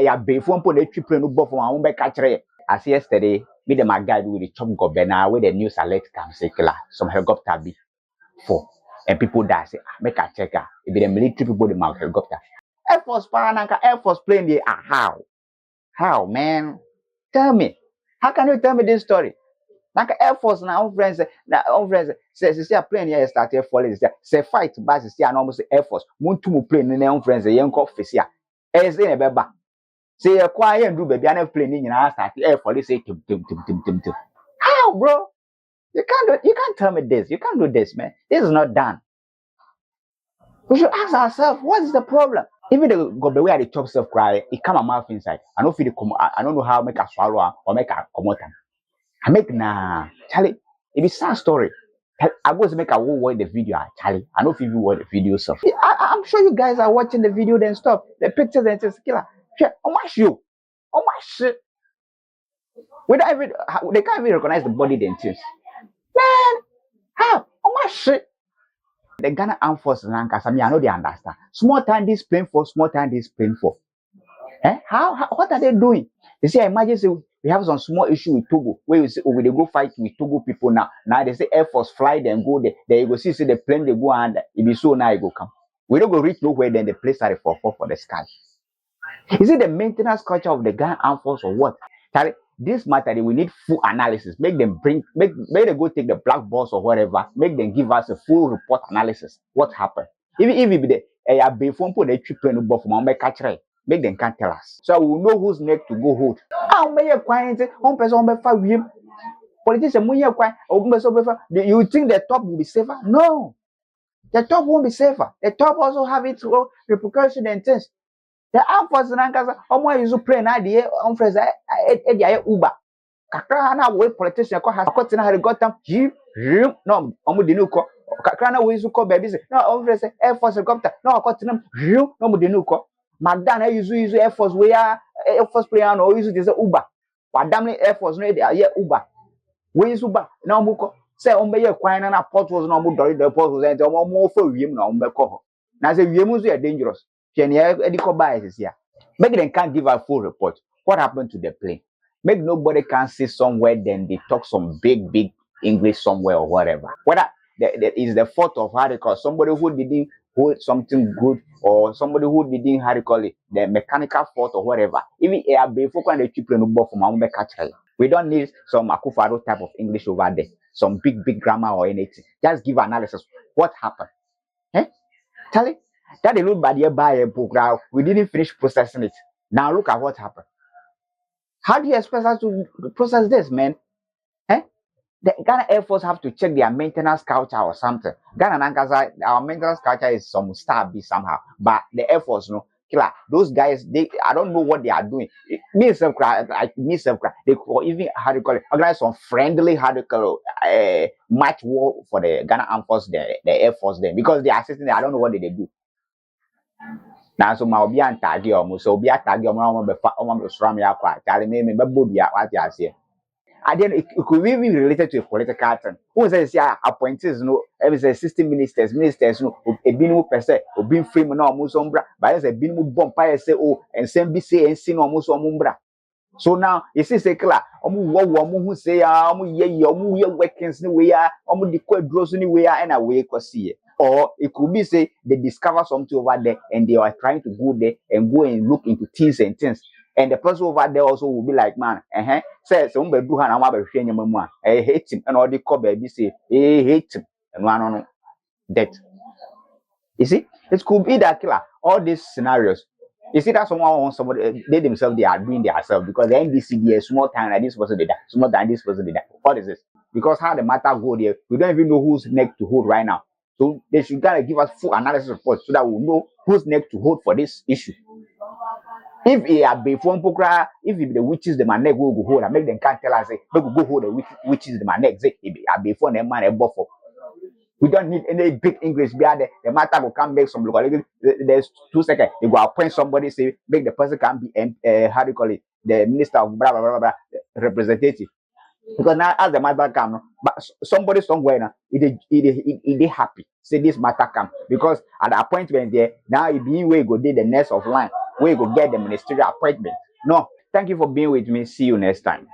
ya before put the trip no bo for my own catch. As yesterday, me the my guide with the chop gobena where the news alert comes say some helicopter be for and people die say make a checker. If the military people the mount helicopter. Air Force Paranaka Air Force plane there how man? Tell me. How can you tell me this story? Like Air Force now friends says a plane here started falling say fight bus is almost Air Force. Muntu mu plane na friends yanko office here. Say na beba. Say a quiet and do baby and plane in start Air Force say tim. How bro? You can't tell me this. You can't do this, man. This is not done. We should ask ourselves, what is the problem? Even the go the way I chop self cry, it come a mouth inside. I don't feel the I don't know how make a swallow or make a come out. I make Charlie. It is sad story. I was make a watch the video, Charlie. I don't know if you watch the video stuff. I'm sure you guys are watching the video, then stop the pictures and just killer. Oh my shoe, oh my shit. We don't even they can't even recognize the body then things. Man, how? Oh my shit. The Ghana Armed Forces and I know they understand. Small time this plane for, small time this plane for. How what are they doing? You see, I imagine say we have some small issue with Togo where you say, oh, they go fight with Togo people now. Now they say Air Force fly them go there. There you go see the plane they go under. It be so now you go come. We don't go reach nowhere, then the place are for the sky. Is it the maintenance culture of the Ghana Armed Force or what? Charlie, this matter we need full analysis. Make them they go take the black box or whatever. Make them give us a full report analysis. What happened? If the before put the trip plane above from catch make them can't tell us. So we know who's next to go hold. One person on him. Politician, you think the top will be safer? No, the top won't be safer. The top also have its own repercussions and things. The Air Force nankasa omo use plane na de on friends e de Uber kakra na we politician ko ha ko tina ha got am no omo de nuko kakra na we use ko baby say no on friends Air Force helicopter no ko tina no omo de nuko magdan use Air Force we Air Force plane no use this Uber wadam Air Force no de Uber we use Uber na omo ko say omo ye kwan na port was no omo dori the port was and omo fa wiem na omo ko ho na say wiem so dangerous. Make them can't give a full report. What happened to the plane? Make nobody can see somewhere, then they talk some big English somewhere or whatever. Whether that is the fault of how they call somebody who didn't hold something good or somebody who didn't how they call it the mechanical fault or whatever. Even before the plane from we don't need some Akufado type of English over there, some big grammar or anything. Just give analysis. What happened? Charlie? That they look by the buy program. We didn't finish processing it. Now look at what happened. How do you expect us to process this, man? The Ghana Air Force have to check their maintenance culture or something. Ghana Nankasa, our maintenance culture is some star somehow. But the Air Force, no, killer. Those guys, I don't know what they are doing. They could even how do you call it? Organize some friendly how do you call it, match war for the Ghana Armed Force, the Air Force there because they are sitting there. I don't know what they do. Now so my obi antagi omo so obi atagi omo be fa omo be sram ya kwa tale me be bodia what you say and then it could be related to a political thing who say appointees no every say 60 ministers no ebi no person obi free no omo so mbra but say ebi no bomb pa say oh and same be say and sin omo so omo mbra so now you see say killer omo wo omo hu say omo ye workings ni we ya omo di kwadros ni we ya and away ko see. Or it could be say they discover something over there and they are trying to go there and go and look into things and things. And the person over there also will be like, man, says some baby I hate him and all the call baby say hate him and one that. You see, it could be that killer. All these scenarios. You see that someone wants somebody they themselves they are doing themselves because the NDCD is small time like this person did that, small time this person did that. What is this? Because how the matter go there, we don't even know who's next to hold right now. So they should gotta give us full analysis report so that we'll know who's next to hold for this issue. If it are before if the witches the man neck will go hold and make them can't tell us say we will go hold the witches the man neck say if it are before them man a buffer. We don't need any big English be there. The matter will come make some local. There's 2 seconds. They go appoint somebody say make the person can be how do you call it the minister of blah blah blah blah representative. Because now as the matter come, but somebody somewhere now, it happy. Say this matter come. Because at the appointment there, now it being way go there the next of line. we go get the ministerial appointment. No. Thank you for being with me. See you next time.